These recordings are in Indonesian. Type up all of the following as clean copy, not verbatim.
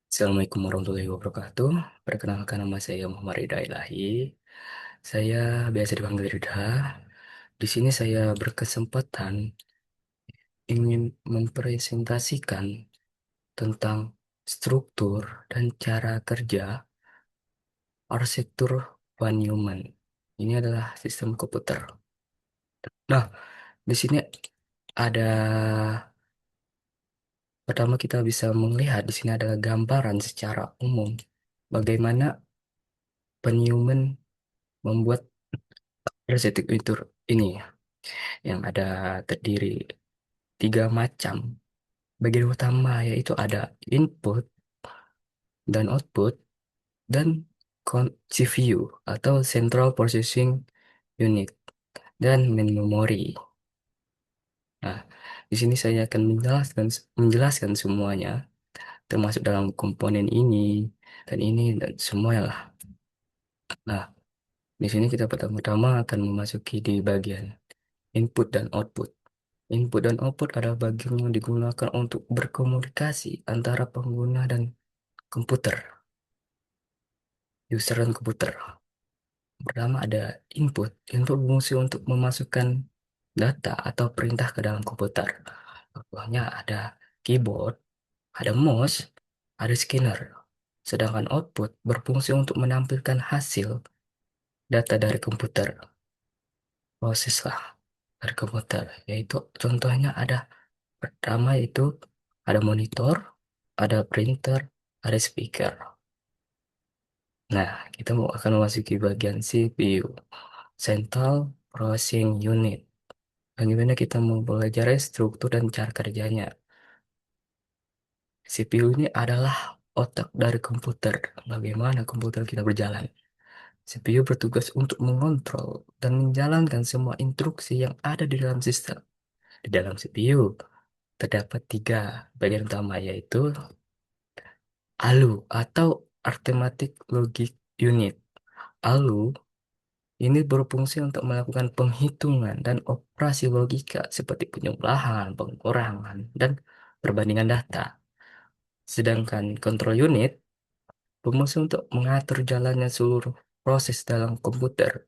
Assalamualaikum warahmatullahi wabarakatuh. Perkenalkan nama saya Muhammad Ridha Ilahi. Saya biasa dipanggil Ridha. Di sini saya berkesempatan ingin mempresentasikan tentang struktur dan cara kerja arsitektur Von Neumann. Ini adalah sistem komputer. Nah, di sini ada pertama kita bisa melihat di sini adalah gambaran secara umum bagaimana Von Neumann membuat arsitektur ini yang ada terdiri tiga macam. Bagian utama yaitu ada input dan output dan CPU atau Central Processing Unit dan main memory. Nah, di sini saya akan menjelaskan semuanya, termasuk dalam komponen ini dan semuanya lah. Nah, di sini kita pertama-tama akan memasuki di bagian input dan output. Input dan output adalah bagian yang digunakan untuk berkomunikasi antara pengguna dan komputer, user dan komputer. Pertama ada input. Input berfungsi untuk memasukkan data atau perintah ke dalam komputer. Contohnya ada keyboard, ada mouse, ada scanner. Sedangkan output berfungsi untuk menampilkan hasil data dari komputer. Proses lah dari komputer. Yaitu contohnya ada pertama itu ada monitor, ada printer, ada speaker. Nah, kita akan memasuki bagian CPU, Central Processing Unit. Bagaimana kita mempelajari struktur dan cara kerjanya. CPU ini adalah otak dari komputer. Bagaimana komputer kita berjalan. CPU bertugas untuk mengontrol dan menjalankan semua instruksi yang ada di dalam sistem. Di dalam CPU terdapat tiga bagian utama yaitu ALU atau Arithmetic Logic Unit. ALU ini berfungsi untuk melakukan penghitungan dan operasi logika seperti penjumlahan, pengurangan, dan perbandingan data. Sedangkan control unit berfungsi untuk mengatur jalannya seluruh proses dalam komputer,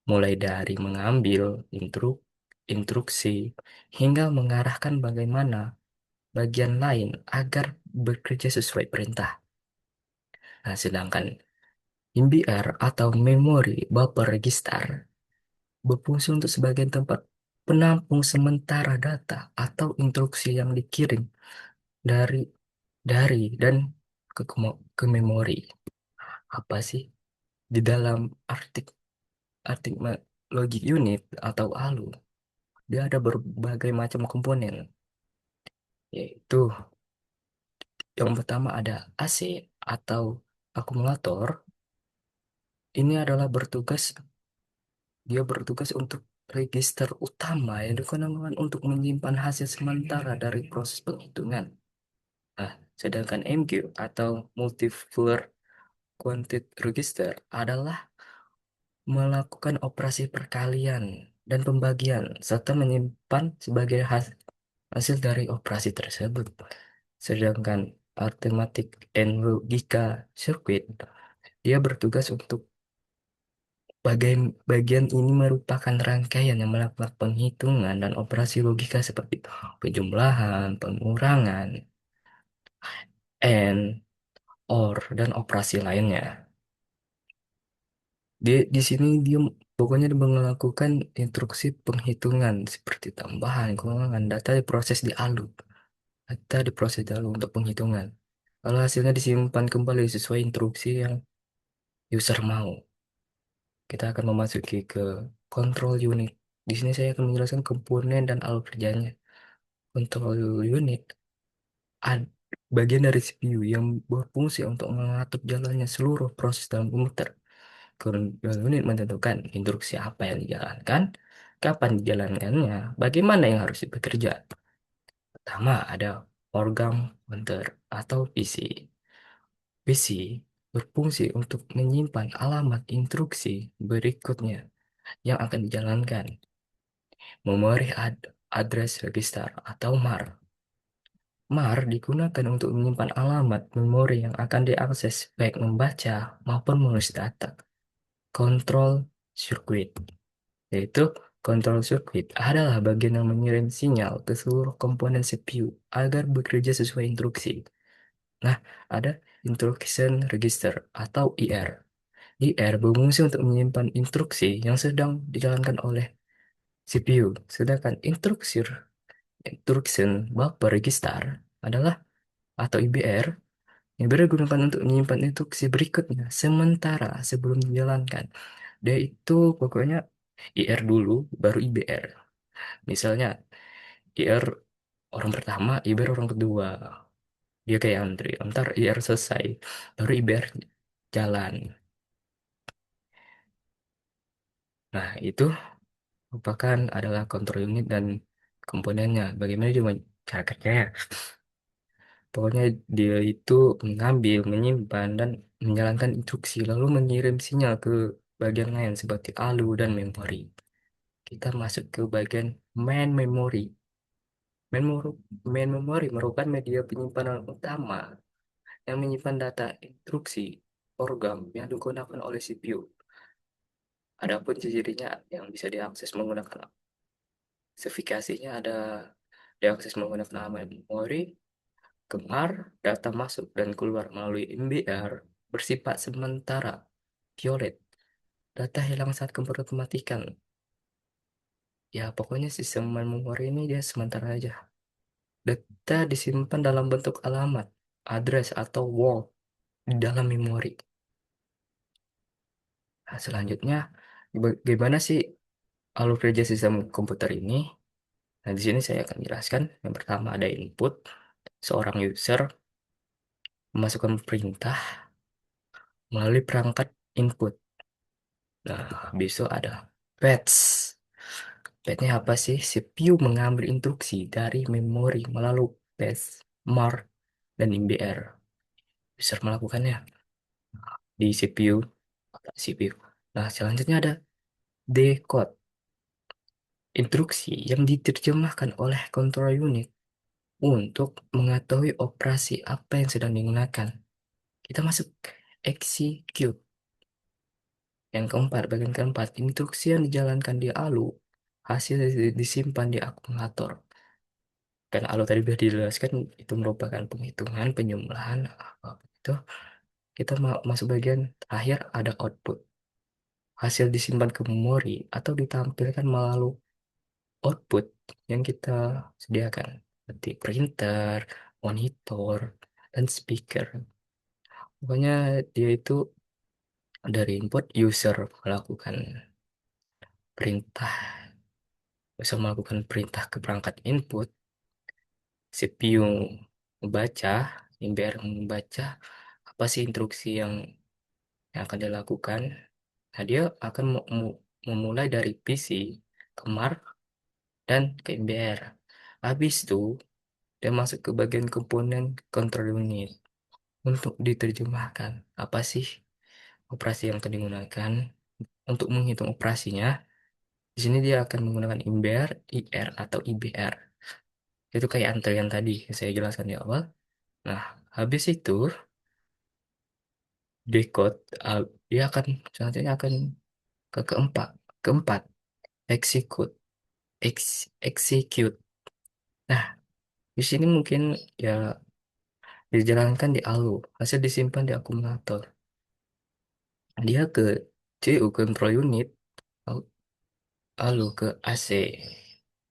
mulai dari mengambil instruksi hingga mengarahkan bagaimana bagian lain agar bekerja sesuai perintah. Nah, sedangkan MBR atau Memory Buffer Register berfungsi untuk sebagai tempat penampung sementara data atau instruksi yang dikirim dari dan ke memori. Apa sih di dalam artik logic unit atau ALU? Dia ada berbagai macam komponen, yaitu yang pertama ada AC atau akumulator. Ini adalah dia bertugas untuk register utama yang digunakan untuk menyimpan hasil sementara dari proses penghitungan. Nah, sedangkan MQ atau Multiplier Quantity Register adalah melakukan operasi perkalian dan pembagian serta menyimpan sebagai hasil dari operasi tersebut. Sedangkan Arithmetic and Logika Circuit dia bertugas untuk bagian ini merupakan rangkaian yang melakukan penghitungan dan operasi logika seperti penjumlahan, pengurangan, and, or, dan operasi lainnya. Di sini dia pokoknya dia melakukan instruksi penghitungan seperti tambahan, pengurangan data diproses di ALU. Data diproses di ALU untuk penghitungan. Kalau hasilnya disimpan kembali sesuai instruksi yang user mau. Kita akan memasuki ke control unit. Di sini saya akan menjelaskan komponen dan alur kerjanya. Control unit ad, bagian dari CPU yang berfungsi untuk mengatur jalannya seluruh proses dalam komputer. Control unit menentukan instruksi apa yang dijalankan, kapan dijalankannya, bagaimana yang harus bekerja. Pertama ada program pointer atau PC. PC berfungsi untuk menyimpan alamat instruksi berikutnya yang akan dijalankan. Memori address register atau MAR. MAR digunakan untuk menyimpan alamat memori yang akan diakses baik membaca maupun menulis data. Control circuit, yaitu control circuit adalah bagian yang mengirim sinyal ke seluruh komponen CPU agar bekerja sesuai instruksi. Nah, ada instruction register atau IR. IR berfungsi untuk menyimpan instruksi yang sedang dijalankan oleh CPU, sedangkan instruction buffer register adalah atau IBR yang digunakan untuk menyimpan instruksi berikutnya sementara sebelum dijalankan. Dia itu pokoknya IR dulu, baru IBR. Misalnya IR orang pertama, IBR orang kedua. Dia kayak antri. Ntar IR selesai, baru IBR jalan. Nah, itu merupakan adalah kontrol unit dan komponennya. Bagaimana dia cara kerjanya? Pokoknya dia itu mengambil, menyimpan, dan menjalankan instruksi, lalu mengirim sinyal ke bagian lain seperti ALU dan memori. Kita masuk ke bagian main memory. Memori, main memory merupakan media penyimpanan utama yang menyimpan data instruksi program yang digunakan oleh CPU. Adapun ciri-cirinya yang bisa diakses menggunakan spesifikasinya ada diakses menggunakan nama memori, gemar, data masuk dan keluar melalui MBR bersifat sementara, violet. Data hilang saat komputer dimatikan. Ya, pokoknya sistem main memori ini dia sementara aja. Data disimpan dalam bentuk alamat, address, atau word di dalam memori. Nah, selanjutnya, bagaimana sih alur kerja sistem komputer ini? Nah, di sini saya akan jelaskan. Yang pertama ada input, seorang user memasukkan perintah melalui perangkat input. Nah, besok ada fetch. Fetchnya apa sih? CPU mengambil instruksi dari memori melalui fetch, mark, dan MBR. User melakukannya di CPU. CPU. Nah, selanjutnya ada decode. Instruksi yang diterjemahkan oleh control unit untuk mengetahui operasi apa yang sedang digunakan. Kita masuk execute. Yang keempat, bagian keempat, instruksi yang dijalankan di ALU, hasil disimpan di akumulator. Kan ALU tadi sudah dijelaskan, itu merupakan penghitungan, penjumlahan, apa itu. Kita masuk bagian terakhir, ada output. Hasil disimpan ke memori atau ditampilkan melalui output yang kita sediakan. Seperti printer, monitor, dan speaker. Pokoknya dia itu dari input user melakukan perintah, bisa melakukan perintah ke perangkat input, CPU membaca, MBR membaca apa sih instruksi yang akan dilakukan. Nah, dia akan memulai dari PC ke MAR dan ke MBR. Habis itu, dia masuk ke bagian komponen control unit untuk diterjemahkan. Apa sih operasi yang akan digunakan untuk menghitung operasinya? Di sini dia akan menggunakan MBR, IR, atau IBR. Itu kayak antrian tadi yang saya jelaskan di awal. Nah, habis itu decode, dia akan selanjutnya akan ke keempat execute, execute. Nah, di sini mungkin ya dijalankan di ALU, hasil disimpan di akumulator. Dia ke CU control unit, ALU ke AC.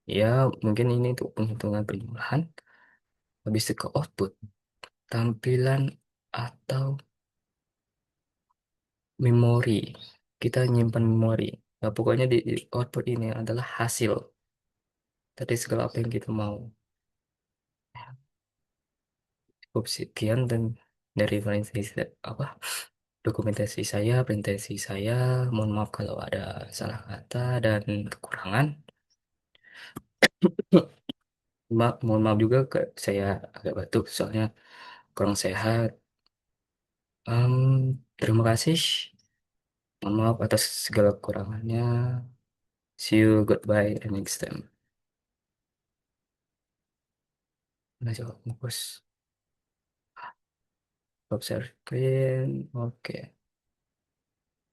Ya, mungkin ini untuk penghitungan penjumlahan. Habis itu ke output, tampilan atau memori. Kita nyimpan memori. Nah, pokoknya di output ini adalah hasil dari segala apa yang kita mau. Cukup sekian dan dari apa dokumentasi saya, presentasi saya. Mohon maaf kalau ada salah kata dan kekurangan. Mohon maaf juga ke saya agak batuk soalnya kurang sehat. Terima kasih. Mohon maaf atas segala kekurangannya. See you, goodbye, and next time. Nah, coba fokus. Observe screen. Oke.